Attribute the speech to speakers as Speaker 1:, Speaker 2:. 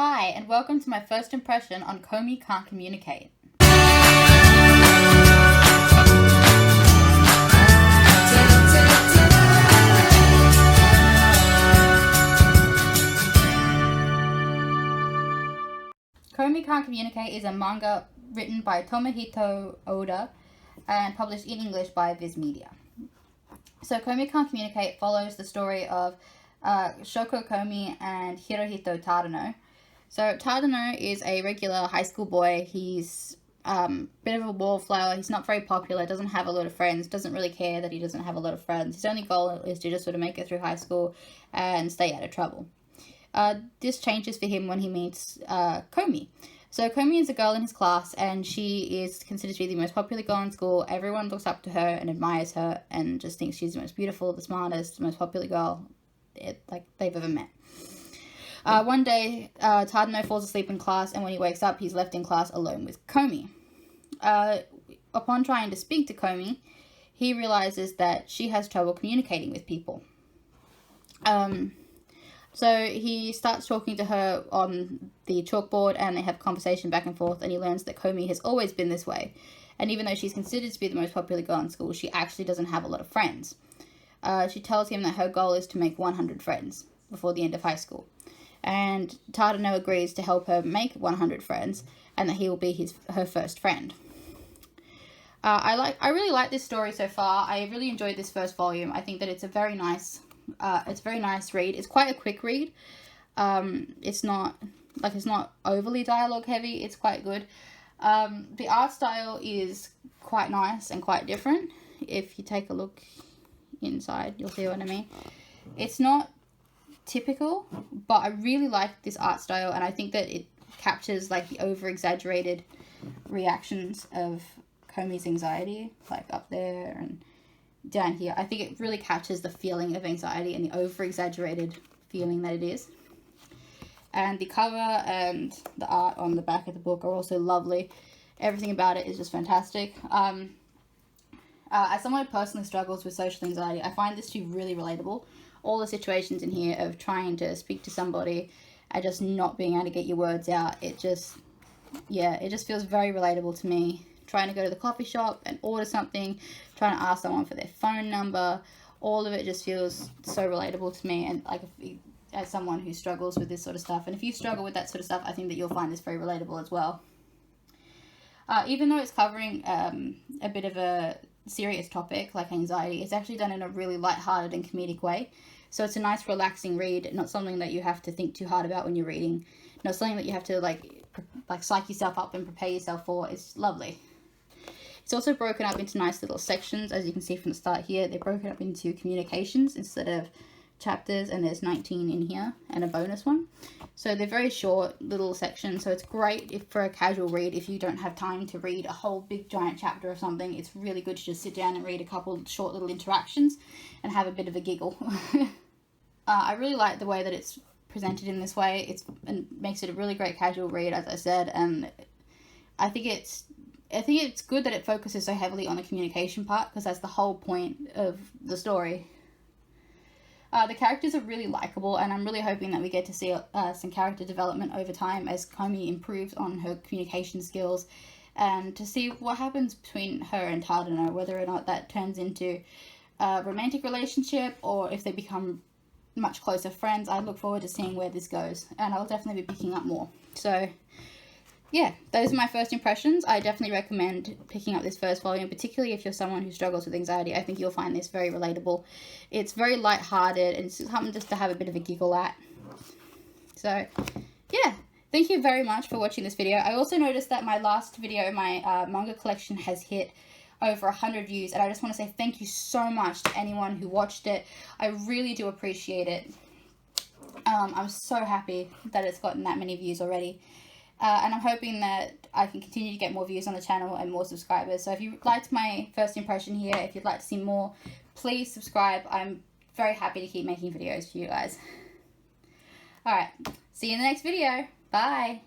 Speaker 1: Hi, and welcome to my first impression on Komi Can't Communicate. Komi Can't Communicate is a manga written by Tomohito Oda and published in English by Viz Media. So Komi Can't Communicate follows the story of Shoko Komi and Hirohito Tadano. So Tadano is a regular high school boy. He's a bit of a wallflower. He's not very popular, doesn't have a lot of friends, doesn't really care that he doesn't have a lot of friends. His only goal is to just sort of make it through high school and stay out of trouble. This changes for him when he meets Komi. So Komi is a girl in his class, and she is considered to be the most popular girl in school. Everyone looks up to her and admires her and just thinks she's the most beautiful, the smartest, the most popular girl they've ever met. One day, Tadano falls asleep in class, and when he wakes up, he's left in class alone with Komi. Upon trying to speak to Komi, he realizes that she has trouble communicating with people. So he starts talking to her on the chalkboard, and they have a conversation back and forth, and he learns that Komi has always been this way. And even though she's considered to be the most popular girl in school, she actually doesn't have a lot of friends. She tells him that her goal is to make 100 friends before the end of high school. And Tadano agrees to help her make 100 friends, and that he will be her first friend. I really like this story so far. I really enjoyed this first volume. I think that it's a very nice read. It's quite a quick read. It's not overly dialogue heavy. It's quite good. The art style is quite nice and quite different. If you take a look inside, you'll see what I mean. It's not typical, but I really like this art style, and I think that it captures like the over-exaggerated reactions of Komi's anxiety, like up there and down here. I think it really captures the feeling of anxiety and the over-exaggerated feeling that it is. And the cover and the art on the back of the book are also lovely. Everything about it is just fantastic. As someone who personally struggles with social anxiety, I find this to be really relatable. All the situations in here of trying to speak to somebody and just not being able to get your words out, it just feels very relatable to me. Trying to go to the coffee shop and order something, trying to ask someone for their phone number, all of it just feels so relatable to me, and like as someone who struggles with this sort of stuff. And if you struggle with that sort of stuff, I think that you'll find this very relatable as well. Even though it's covering a bit of a serious topic like anxiety, it's actually done in a really lighthearted and comedic way. So it's a nice relaxing read, not something that you have to think too hard about when you're reading, not something that you have to like psych yourself up and prepare yourself for. It's lovely. It's also broken up into nice little sections, as you can see from the start here. They're broken up into communications instead of chapters, and there's 19 in here and a bonus one. So they're very short little sections, so it's great for a casual read if you don't have time to read a whole big giant chapter of something. It's really good to just sit down and read a couple short little interactions and have a bit of a giggle. I really like the way that it's presented in this way. It makes it a really great casual read, as I said, and I think it's good that it focuses so heavily on the communication part, because that's the whole point of the story. The characters are really likable, and I'm really hoping that we get to see some character development over time as Komi improves on her communication skills, and to see what happens between her and Tadano, whether or not that turns into a romantic relationship or if they become much closer friends. I look forward to seeing where this goes, and I'll definitely be picking up more. So yeah, those are my first impressions. I definitely recommend picking up this first volume, particularly if you're someone who struggles with anxiety. I think you'll find this very relatable. It's very light-hearted, and it's something just to have a bit of a giggle at. So yeah, thank you very much for watching this video. I also noticed that my last video, my manga collection, has hit over 100 views, and I just want to say thank you so much to anyone who watched it. I really do appreciate it. I'm so happy that it's gotten that many views already. And I'm hoping that I can continue to get more views on the channel and more subscribers. So if you liked my first impression here, if you'd like to see more, please subscribe. I'm very happy to keep making videos for you guys. Alright, see you in the next video. Bye!